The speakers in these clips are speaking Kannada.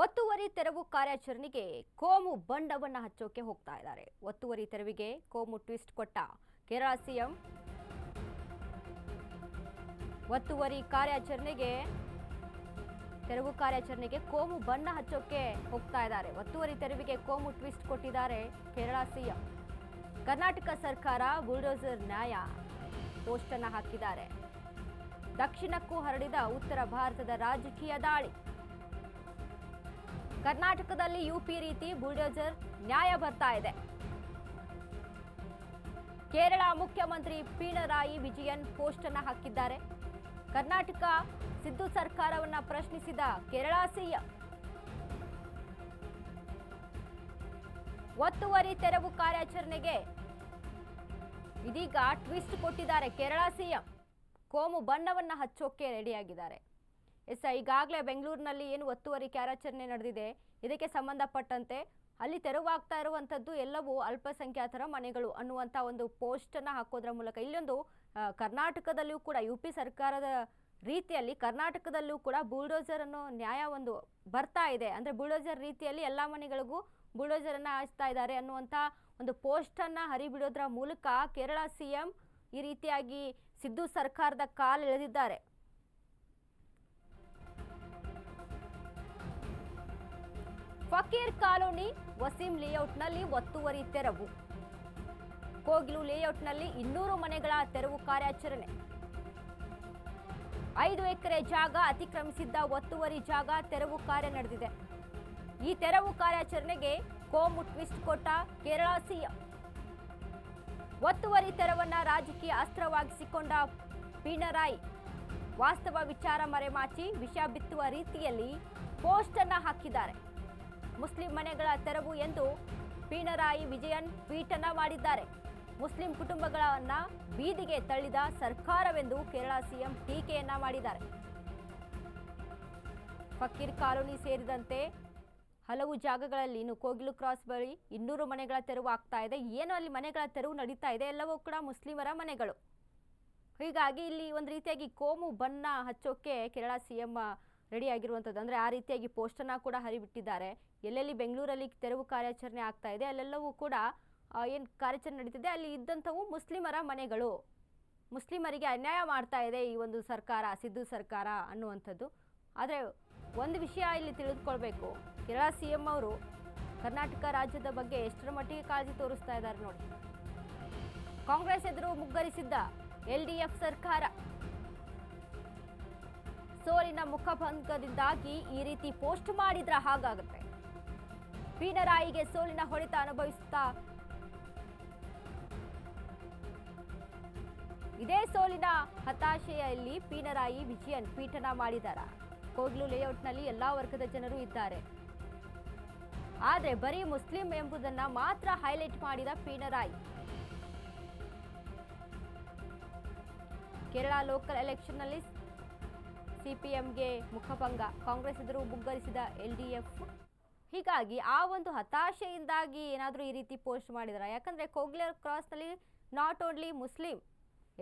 ಒತ್ತುವರಿ ತೆರವು ಕಾರ್ಯಾಚರಣೆಗೆ ಕೋಮು ಬಣ್ಣವನ್ನ ಹಚ್ಚೋಕೆ ಹೋಗ್ತಾ ಇದ್ದಾರೆ. ಒತ್ತುವರಿ ತೆರವಿಗೆ ಕೋಮು ಟ್ವಿಸ್ಟ್ ಕೊಟ್ಟ ಕೇರಳ ಸಿಎಂ. ಒತ್ತುವರಿ ತೆರವು ಕಾರ್ಯಾಚರಣೆಗೆ ಕೋಮು ಬಣ್ಣ ಹಚ್ಚೋಕೆ ಹೋಗ್ತಾ ಇದ್ದಾರೆ. ಒತ್ತುವರಿ ತೆರವಿಗೆ ಕೋಮು ಟ್ವಿಸ್ಟ್ ಕೊಟ್ಟಿದ್ದಾರೆ ಕೇರಳ ಸಿಎಂ. ಕರ್ನಾಟಕ ಸರ್ಕಾರ ಬುಲ್ಡೋಸರ್ ನ್ಯಾಯ ಪೋಸ್ಟ್ ಅನ್ನು ಹಾಕಿದ್ದಾರೆ. ದಕ್ಷಿಣಕ್ಕೂ ಹರಡಿದ ಉತ್ತರ ಭಾರತದ ರಾಜಕೀಯ ದಾಳಿ. ಕರ್ನಾಟಕದಲ್ಲಿ ಯುಪಿ ರೀತಿ ಬುಲ್ಡೋಸರ್ ನ್ಯಾಯ ಬರ್ತಾ ಇದೆ. ಕೇರಳ ಮುಖ್ಯಮಂತ್ರಿ ಪಿಣರಾಯಿ ವಿಜಯನ್ ಪೋಸ್ಟ್ ಅನ್ನು ಹಾಕಿದ್ದಾರೆ. ಕರ್ನಾಟಕ ಸಿದ್ದು ಸರ್ಕಾರವನ್ನ ಪ್ರಶ್ನಿಸಿದ ಕೇರಳ ಸಿಎಂ. ಒತ್ತುವರಿ ತೆರವು ಕಾರ್ಯಾಚರಣೆಗೆ ಇದೀಗ ಟ್ವಿಸ್ಟ್ ಕೊಟ್ಟಿದ್ದಾರೆ ಕೇರಳ ಸಿಎಂ. ಕೋಮು ಬಣ್ಣವನ್ನ ಹಚ್ಚೋಕೆ ರೆಡಿಯಾಗಿದ್ದಾರೆ. ಈಗಾಗಲೇ ಬೆಂಗಳೂರಿನಲ್ಲಿ ಏನು ಒತ್ತುವರಿ ಕಾರ್ಯಾಚರಣೆ ನಡೆದಿದೆ, ಇದಕ್ಕೆ ಸಂಬಂಧಪಟ್ಟಂತೆ ಅಲ್ಲಿ ತೆರವಾಗ್ತಾ ಇರುವಂಥದ್ದು ಎಲ್ಲವೂ ಅಲ್ಪಸಂಖ್ಯಾತರ ಮನೆಗಳು ಅನ್ನುವಂಥ ಒಂದು ಪೋಸ್ಟ್ ಅನ್ನು ಹಾಕೋದ್ರ ಮೂಲಕ ಇಲ್ಲೊಂದು ಕರ್ನಾಟಕದಲ್ಲಿಯೂ ಕೂಡ ಯುಪಿ ಸರ್ಕಾರದ ರೀತಿಯಲ್ಲಿ ಕರ್ನಾಟಕದಲ್ಲೂ ಕೂಡ ಬುಲ್ಡೋಸರ್ ಅನ್ನೋ ನ್ಯಾಯ ಒಂದು ಬರ್ತಾ ಇದೆ. ಅಂದರೆ ಬುಲ್ಡೋಸರ್ ರೀತಿಯಲ್ಲಿ ಎಲ್ಲ ಮನೆಗಳಿಗೂ ಬುಲ್ಡೋಸರ್ ಅನ್ನು ಹಾಯಿಸ್ತಾ ಇದ್ದಾರೆ ಅನ್ನುವಂಥ ಒಂದು ಪೋಸ್ಟ್ ಅನ್ನು ಹರಿಬಿಡೋದ್ರ ಮೂಲಕ ಕೇರಳ ಸಿಎಂ ಈ ರೀತಿಯಾಗಿ ಸಿದ್ದು ಸರ್ಕಾರದ ಕಾಲು ಎಳೆದಿದ್ದಾರೆ. ಫಕೀರ್ ಕಾಲೋನಿ ವಸೀಂ ಲೇಔಟ್ನಲ್ಲಿ ಒತ್ತುವರಿ ತೆರವು. ಕೋಗಿಲು ಲೇಔಟ್ನಲ್ಲಿ 200 ಮನೆಗಳ ತೆರವು ಕಾರ್ಯಾಚರಣೆ. 5 ಎಕರೆ ಜಾಗ ಅತಿಕ್ರಮಿಸಿದ್ದ ಒತ್ತುವರಿ ಜಾಗ ತೆರವು ಕಾರ್ಯ ನಡೆದಿದೆ. ಈ ತೆರವು ಕಾರ್ಯಾಚರಣೆಗೆ ಕೋಮು ಟ್ವಿಸ್ಟ್ ಕೊಟ್ಟ ಕೇರಳ ಸಿಎಂ. ಒತ್ತುವರಿ ತೆರವನ್ನ ರಾಜಕೀಯ ಅಸ್ತ್ರವಾಗಿಸಿಕೊಂಡ ಪಿಣರಾಯಿ ವಾಸ್ತವ ವಿಚಾರ ಮರೆಮಾಚಿ ವಿಷ ಬಿತ್ತುವ ರೀತಿಯಲ್ಲಿ ಪೋಸ್ಟ್ ಅನ್ನ ಹಾಕಿದ್ದಾರೆ. ಮುಸ್ಲಿಂ ಮನೆಗಳ ತೆರವು ಎಂದು ಪಿಣರಾಯಿ ವಿಜಯನ್ ಟ್ವೀಟ್ ಅನ್ನ ಮಾಡಿದ್ದಾರೆ. ಮುಸ್ಲಿಂ ಕುಟುಂಬಗಳನ್ನ ಬೀದಿಗೆ ತಳ್ಳಿದ ಸರ್ಕಾರವೆಂದು ಕೇರಳ ಸಿಎಂ ಟೀಕೆಯನ್ನ ಮಾಡಿದ್ದಾರೆ. ಫಕೀರ್ ಕಾಲೋನಿ ಸೇರಿದಂತೆ ಹಲವು ಜಾಗಗಳಲ್ಲಿ ಇನ್ನು ಕೋಗಿಲು ಕ್ರಾಸ್ ಬಳಿ 200 ಮನೆಗಳ ತೆರವು ಆಗ್ತಾ ಇದೆ. ಏನು ಅಲ್ಲಿ ಮನೆಗಳ ತೆರವು ನಡೀತಾ ಇದೆ ಎಲ್ಲವೂ ಕೂಡ ಮುಸ್ಲಿಮರ ಮನೆಗಳು. ಹೀಗಾಗಿ ಇಲ್ಲಿ ಒಂದು ರೀತಿಯಾಗಿ ಕೋಮು ಬಣ್ಣ ಹಚ್ಚೋಕೆ ಕೇರಳ ಸಿಎಂ ರೆಡಿ ಆಗಿರುವಂಥದ್ದು. ಅಂದರೆ ಆ ರೀತಿಯಾಗಿ ಪೋಸ್ಟನ್ನು ಕೂಡ ಹರಿಬಿಟ್ಟಿದ್ದಾರೆ. ಎಲ್ಲೆಲ್ಲಿ ಬೆಂಗಳೂರಲ್ಲಿ ತೆರವು ಕಾರ್ಯಾಚರಣೆ ಆಗ್ತಾ ಇದೆ ಅಲ್ಲೆಲ್ಲವೂ ಕೂಡ ಏನು ಕಾರ್ಯಾಚರಣೆ ನಡೀತಿದೆ ಅಲ್ಲಿ ಇದ್ದಂಥವು ಮುಸ್ಲಿಮರ ಮನೆಗಳು. ಮುಸ್ಲಿಮರಿಗೆ ಅನ್ಯಾಯ ಮಾಡ್ತಾ ಇದೆ ಈ ಒಂದು ಸರ್ಕಾರ, ಸಿದ್ದು ಸರ್ಕಾರ ಅನ್ನುವಂಥದ್ದು. ಆದರೆ ಒಂದು ವಿಷಯ ಇಲ್ಲಿ ತಿಳಿದುಕೊಳ್ಬೇಕು, ಕೇರಳ ಸಿಎಂ ಅವರು ಕರ್ನಾಟಕ ರಾಜ್ಯದ ಬಗ್ಗೆ ಎಷ್ಟರ ಮಟ್ಟಿಗೆ ಕಾಳಜಿ ತೋರಿಸ್ತಾ ಇದ್ದಾರೆ ನೋಡಿ. ಕಾಂಗ್ರೆಸ್ ಎದುರು ಮುಗ್ಗರಿಸಿದ್ದ LDF ಸರ್ಕಾರ ಸೋಲಿನ ಮುಖಭಂಗದಿಂದಾಗಿ ಈ ರೀತಿ ಪೋಸ್ಟ್ ಮಾಡಿದ್ರ ಹಾಗಾಗುತ್ತೆ. ಪಿಣರಾಯಿಗೆ ಸೋಲಿನ ಹೊಡೆತ ಅನುಭವಿಸುತ್ತಾ ಇದೇ ಸೋಲಿನ ಹತಾಶೆಯಲ್ಲಿ ಪಿಣರಾಯಿ ವಿಜಯನ್ ಟ್ವೀಟ್ ಮಾಡಿದ್ದಾರೆ. ಕೋಗಿಲು ಲೇಔಟ್ನಲ್ಲಿ ಎಲ್ಲಾ ವರ್ಗದ ಜನರು ಇದ್ದಾರೆ, ಆದ್ರೆ ಬರೀ ಮುಸ್ಲಿಂ ಎಂಬುದನ್ನ ಮಾತ್ರ ಹೈಲೈಟ್ ಮಾಡಿದ ಪಿಣರಾಯಿ. ಕೇರಳ ಲೋಕಲ್ ಎಲೆಕ್ಷನ್ನಲ್ಲಿ ಸಿಪಿಎಂಗೆ ಮುಖಭಂಗ, ಕಾಂಗ್ರೆಸ್ ಎದುರು ಮುಗ್ಗರಿಸಿದ LDF. ಹೀಗಾಗಿ ಆ ಒಂದು ಹತಾಶೆಯಿಂದಾಗಿ ಏನಾದರೂ ಈ ರೀತಿ ಪೋಸ್ಟ್ ಮಾಡಿದಾರ. ಯಾಕಂದ್ರೆ ಕೋಗಿಲು ಕ್ರಾಸ್ನಲ್ಲಿ ನಾಟ್ ಓನ್ಲಿ ಮುಸ್ಲಿಂ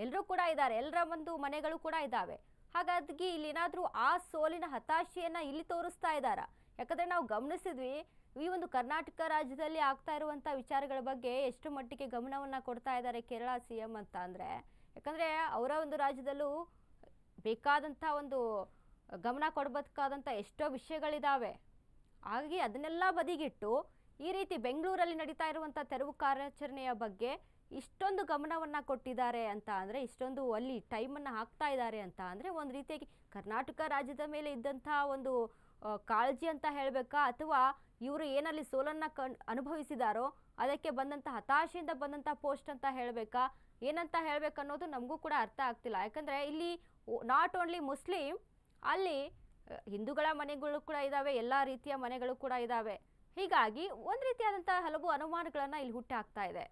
ಎಲ್ಲರೂ ಕೂಡ ಇದ್ದಾರೆ, ಎಲ್ಲರ ಒಂದು ಮನೆಗಳು ಕೂಡ ಇದ್ದಾವೆ. ಹಾಗಾಗಿ ಇಲ್ಲಿ ಏನಾದರೂ ಆ ಸೋಲಿನ ಹತಾಶೆಯನ್ನ ಇಲ್ಲಿ ತೋರಿಸ್ತಾ ಇದ್ದಾರಾ? ಯಾಕಂದ್ರೆ ನಾವು ಗಮನಿಸಿದ್ವಿ ಈ ಒಂದು ಕರ್ನಾಟಕ ರಾಜ್ಯದಲ್ಲಿ ಆಗ್ತಾ ಇರುವಂಥ ವಿಚಾರಗಳ ಬಗ್ಗೆ ಎಷ್ಟು ಮಟ್ಟಿಗೆ ಗಮನವನ್ನ ಕೊಡ್ತಾ ಇದ್ದಾರೆ ಕೇರಳ ಸಿಎಂ ಅಂತ ಅಂದರೆ, ಯಾಕಂದ್ರೆ ಅವರ ಒಂದು ರಾಜ್ಯದಲ್ಲೂ ಬೇಕಾದಂಥ ಒಂದು ಗಮನ ಕೊಡಬೇಕಾದಂಥ ಎಷ್ಟೋ ವಿಷಯಗಳಿದ್ದಾವೆ. ಹಾಗಾಗಿ ಅದನ್ನೆಲ್ಲ ಬದಿಗಿಟ್ಟು ಈ ರೀತಿ ಬೆಂಗಳೂರಲ್ಲಿ ನಡೀತಾ ಇರುವಂಥ ತೆರವು ಕಾರ್ಯಾಚರಣೆಯ ಬಗ್ಗೆ ಇಷ್ಟೊಂದು ಗಮನವನ್ನು ಕೊಟ್ಟಿದ್ದಾರೆ ಅಂತ ಅಂದರೆ, ಇಷ್ಟೊಂದು ಅಲ್ಲಿ ಟೈಮನ್ನು ಹಾಕ್ತಾ ಇದ್ದಾರೆ ಅಂತ ಅಂದರೆ ಒಂದು ರೀತಿಯಾಗಿ ಕರ್ನಾಟಕ ರಾಜ್ಯದ ಮೇಲೆ ಇದ್ದಂಥ ಒಂದು ಕಾಳಜಿ ಅಂತ ಹೇಳಬೇಕಾ, ಅಥವಾ ಇವರು ಏನಲ್ಲಿ ಸೋಲನ್ನು ಅನುಭವಿಸಿದಾರೋ ಅದಕ್ಕೆ ಬಂದಂಥ ಹತಾಶೆಯಿಂದ ಬಂದಂಥ ಪೋಸ್ಟ್ ಅಂತ ಹೇಳಬೇಕಾ, ಏನಂತ ಹೇಳಬೇಕನ್ನೋದು ನಮಗೂ ಕೂಡ ಅರ್ಥ ಆಗ್ತಿಲ್ಲ. ಯಾಕಂದರೆ ಇಲ್ಲಿ ನಾಟ್ ಓನ್ಲಿ ಮುಸ್ಲಿಂ, ಅಲ್ಲಿ ಹಿಂದೂಗಳ ಮನೆಗಳು ಕೂಡ ಇದ್ದಾವೆ, ಎಲ್ಲ ರೀತಿಯ ಮನೆಗಳು ಕೂಡ ಇದ್ದಾವೆ. ಹೀಗಾಗಿ ಒಂದು ರೀತಿಯಾದಂಥ ಹಲವು ಅನುಮಾನಗಳನ್ನು ಇಲ್ಲಿ ಹುಟ್ಟಿ ಹಾಕ್ತಾ ಇದೆ.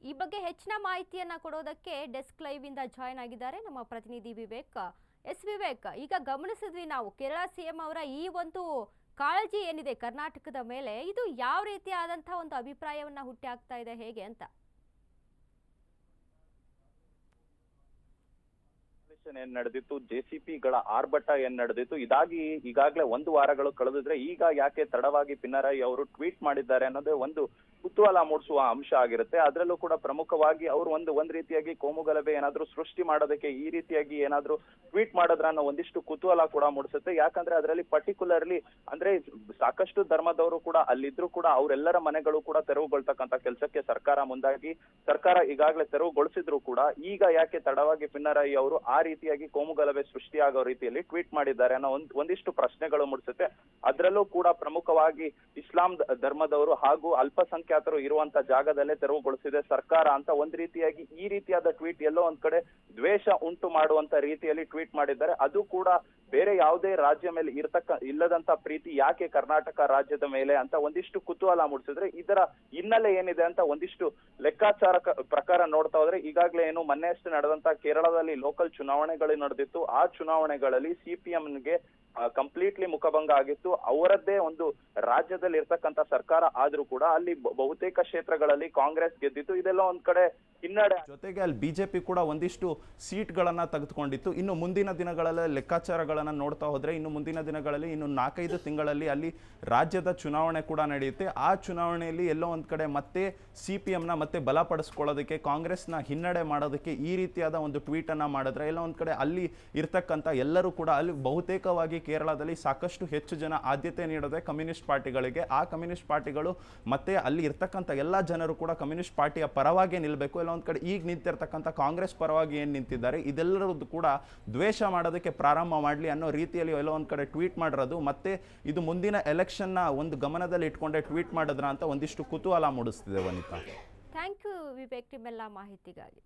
ಈ ಬಗ್ಗೆ ಹೆಚ್ಚಿನ ಮಾಹಿತಿಯನ್ನ ಕೊಡೋದಕ್ಕೆ ಡೆಸ್ಕ್ ಲೈವ್ ಇಂದ ಜಾಯ್ನ್ ಆಗಿದ್ದಾರೆ ನಮ್ಮ ಪ್ರತಿನಿಧಿ ವಿವೇಕ್. ಎಸ್ ವಿವೇಕ್, ಈಗ ಗಮನಿಸಿದ್ವಿ ನಾವು ಕೇರಳ ಸಿಎಂ ಅವರ ಈ ಒಂದು ಕಾಳಜಿ ಏನಿದೆ ಕರ್ನಾಟಕದ ಮೇಲೆ, ಇದು ಯಾವ ರೀತಿಯಾದಂತಹ ಒಂದು ಅಭಿಪ್ರಾಯವನ್ನ ಹುಟ್ಟಿ ಹಾಕ್ತಾ ಇದೆ ಹೇಗೆ ಅಂತ? ಏನ್ ನಡೆದಿತ್ತು, ಜೆಸಿಪಿಗಳ ಆರ್ಭಟ ಏನ್ ನಡೆದಿತ್ತು, ಈಗಾಗಲೇ 1 ವಾರಗಳು ಕಳೆದಿದ್ರೆ ಈಗ ಯಾಕೆ ತಡವಾಗಿ ಪಿನರಾಯಿ ಅವರು ಟ್ವೀಟ್ ಮಾಡಿದ್ದಾರೆ ಅನ್ನೋದೇ ಒಂದು ಕುತೂಹಲ ಮೂಡಿಸುವ ಅಂಶ ಆಗಿರುತ್ತೆ. ಅದರಲ್ಲೂ ಕೂಡ ಪ್ರಮುಖವಾಗಿ ಅವರು ಒಂದ್ ರೀತಿಯಾಗಿ ಕೋಮುಗಲಭೆ ಏನಾದ್ರೂ ಸೃಷ್ಟಿ ಮಾಡೋದಕ್ಕೆ ಈ ರೀತಿಯಾಗಿ ಏನಾದ್ರೂ ಟ್ವೀಟ್ ಮಾಡಿದ್ರ ಅನ್ನೋ ಒಂದಿಷ್ಟು ಕುತೂಹಲ ಕೂಡ ಮೂಡಿಸುತ್ತೆ. ಯಾಕಂದ್ರೆ ಅದರಲ್ಲಿ ಪರ್ಟಿಕ್ಯುಲರ್ಲಿ ಅಂದ್ರೆ ಸಾಕಷ್ಟು ಧರ್ಮದವರು ಕೂಡ ಅಲ್ಲಿದ್ರು ಕೂಡ ಅವರೆಲ್ಲರ ಮನೆಗಳು ಕೂಡ ತೆರವುಗೊಳ್ತಕ್ಕಂತ ಕೆಲಸಕ್ಕೆ ಸರ್ಕಾರ ಈಗಾಗಲೇ ತೆರವುಗೊಳಿಸಿದ್ರು ಕೂಡ ಈಗ ಯಾಕೆ ತಡವಾಗಿ ಪಿನರಾಯಿ ಅವರು ಆ ರೀತಿಯಾಗಿ ಕೋಮುಗಲಭೆ ಸೃಷ್ಟಿಯಾಗೋ ರೀತಿಯಲ್ಲಿ ಟ್ವೀಟ್ ಮಾಡಿದ್ದಾರೆ ಅನ್ನೋ ಒಂದಿಷ್ಟು ಪ್ರಶ್ನೆಗಳು ಮೂಡಿಸುತ್ತೆ. ಅದರಲ್ಲೂ ಕೂಡ ಪ್ರಮುಖವಾಗಿ ಇಸ್ಲಾಂ ಧರ್ಮದವರು ಹಾಗೂ ಅಲ್ಪಸಂಖ್ಯಾತರು ಇರುವಂತ ಜಾಗದಲ್ಲೇ ತೆರವುಗೊಳಿಸಿದೆ ಸರ್ಕಾರ ಅಂತ ಒಂದ್ ರೀತಿಯಾಗಿ ಈ ರೀತಿಯಾದ ಟ್ವೀಟ್ ಎಲ್ಲೋ ಒಂದ್ ಕಡೆ ದ್ವೇಷ ಉಂಟು ಮಾಡುವಂತ ರೀತಿಯಲ್ಲಿ ಟ್ವೀಟ್ ಮಾಡಿದ್ದಾರೆ. ಅದು ಕೂಡ ಬೇರೆ ಯಾವುದೇ ರಾಜ್ಯ ಮೇಲೆ ಇಲ್ಲದಂತ ಪ್ರೀತಿ ಯಾಕೆ ಕರ್ನಾಟಕ ರಾಜ್ಯದ ಮೇಲೆ ಅಂತ ಒಂದಿಷ್ಟು ಕುತೂಹಲ ಮೂಡಿಸಿದ್ರೆ ಇದರ ಹಿನ್ನೆಲೆ ಏನಿದೆ ಅಂತ ಒಂದಿಷ್ಟು ಲೆಕ್ಕಾಚಾರ ಪ್ರಕಾರ ನೋಡ್ತಾ ಹೋದ್ರೆ ಈಗಾಗಲೇ ಏನು ಮೊನ್ನೆಯಷ್ಟು ನಡೆದಂತ ಕೇರಳದಲ್ಲಿ ಲೋಕಲ್ ಚುನಾವಣೆಗಳು ನಡೆದಿತ್ತು. ಆ ಚುನಾವಣೆಗಳಲ್ಲಿ ಸಿಪಿಎಂಗೆ ಕಂಪ್ಲೀಟ್ಲಿ ಮುಖಭಂಗ ಆಗಿತ್ತು. ಅವರದ್ದೇ ಒಂದು ರಾಜ್ಯದಲ್ಲಿ ಇರ್ತಕ್ಕಂಥ ಸರ್ಕಾರ ಆದ್ರೂ ಕೂಡ ಅಲ್ಲಿ ಬಹುತೇಕ ಕ್ಷೇತ್ರಗಳಲ್ಲಿ ಕಾಂಗ್ರೆಸ್ ಗೆದ್ದಿತ್ತು. ಇದೆಲ್ಲ ಒಂದ್ ಕಡೆ ಹಿನ್ನಡೆ. ಜೊತೆಗೆ ಅಲ್ಲಿ ಬಿಜೆಪಿ ಕೂಡ ಒಂದಿಷ್ಟು ಸೀಟ್ಗಳನ್ನ ತೆಗೆದುಕೊಂಡಿತ್ತು. ಇನ್ನು ಮುಂದಿನ ದಿನಗಳಲ್ಲಿ ಲೆಕ್ಕಾಚಾರಗಳನ್ನ ನೋಡ್ತಾ ಹೋದ್ರೆ ಇನ್ನು ಮುಂದಿನ ದಿನಗಳಲ್ಲಿ ಇನ್ನು 4-5 ತಿಂಗಳಲ್ಲಿ ಅಲ್ಲಿ ರಾಜ್ಯದ ಚುನಾವಣೆ ಕೂಡ ನಡೆಯುತ್ತೆ. ಆ ಚುನಾವಣೆಯಲ್ಲಿ ಎಲ್ಲೋ ಒಂದ್ ಕಡೆ ಮತ್ತೆ ಸಿಪಿಎಂನ ಮತ್ತೆ ಬಲಪಡಿಸ್ಕೊಳ್ಳೋದಕ್ಕೆ, ಕಾಂಗ್ರೆಸ್ನ ಹಿನ್ನಡೆ ಮಾಡೋದಕ್ಕೆ ಈ ರೀತಿಯಾದ ಒಂದು ಟ್ವೀಟ್ ಅನ್ನ ಮಾಡಿದ್ರೆ ಎಲ್ಲೋ ಒಂದ್ ಕಡೆ ಅಲ್ಲಿ ಇರ್ತಕ್ಕಂಥ ಎಲ್ಲರೂ ಕೂಡ ಅಲ್ಲಿ ಬಹುತೇಕವಾಗಿ ಕೇರಳದಲ್ಲಿ ಸಾಕಷ್ಟು ಹೆಚ್ಚು ಜನ ಆದ್ಯತೆ ನೀಡೋದೆ ಕಮ್ಯುನಿಸ್ಟ್ ಪಾರ್ಟಿಗಳಿಗೆ. ಆ ಕಮ್ಯುನಿಸ್ಟ್ ಪಾರ್ಟಿಗಳು ಮತ್ತೆ ಅಲ್ಲಿ ಇರ್ತಕ್ಕಂಥ ಎಲ್ಲ ಜನರು ಕೂಡ ಕಮ್ಯುನಿಸ್ಟ್ ಪಾರ್ಟಿಯ ಪರವಾಗಿ ನಿಲ್ಲಬೇಕು. ಎಲ್ಲ ಒಂದ್ ಕಡೆ ಈಗ ನಿಂತಿರ್ತಕ್ಕಂಥ ಕಾಂಗ್ರೆಸ್ ಪರವಾಗಿ ಏನ್ ನಿಂತಿದ್ದಾರೆ ಇದೆಲ್ಲರದ್ದು ಕೂಡ ದ್ವೇಷ ಮಾಡೋದಕ್ಕೆ ಪ್ರಾರಂಭ ಮಾಡಲಿ ಅನ್ನೋ ರೀತಿಯಲ್ಲಿ ಎಲ್ಲೋ ಒಂದ್ ಕಡೆ ಟ್ವೀಟ್ ಮಾಡಿರೋದು ಮತ್ತೆ ಇದು ಮುಂದಿನ ಎಲೆಕ್ಷನ್ನ ಒಂದು ಗಮನದಲ್ಲಿ ಇಟ್ಕೊಂಡೆ ಟ್ವೀಟ್ ಮಾಡಿದ್ರ ಅಂತ ಒಂದಿಷ್ಟು ಕುತೂಹಲ ಮೂಡಿಸ್ತಿದೆ ವನಿತಾ. ಥ್ಯಾಂಕ್ ಯು ವಿವೇಕ್, ನಿಮ್ಮೆಲ್ಲ ಮಾಹಿತಿಗಾಗಿ.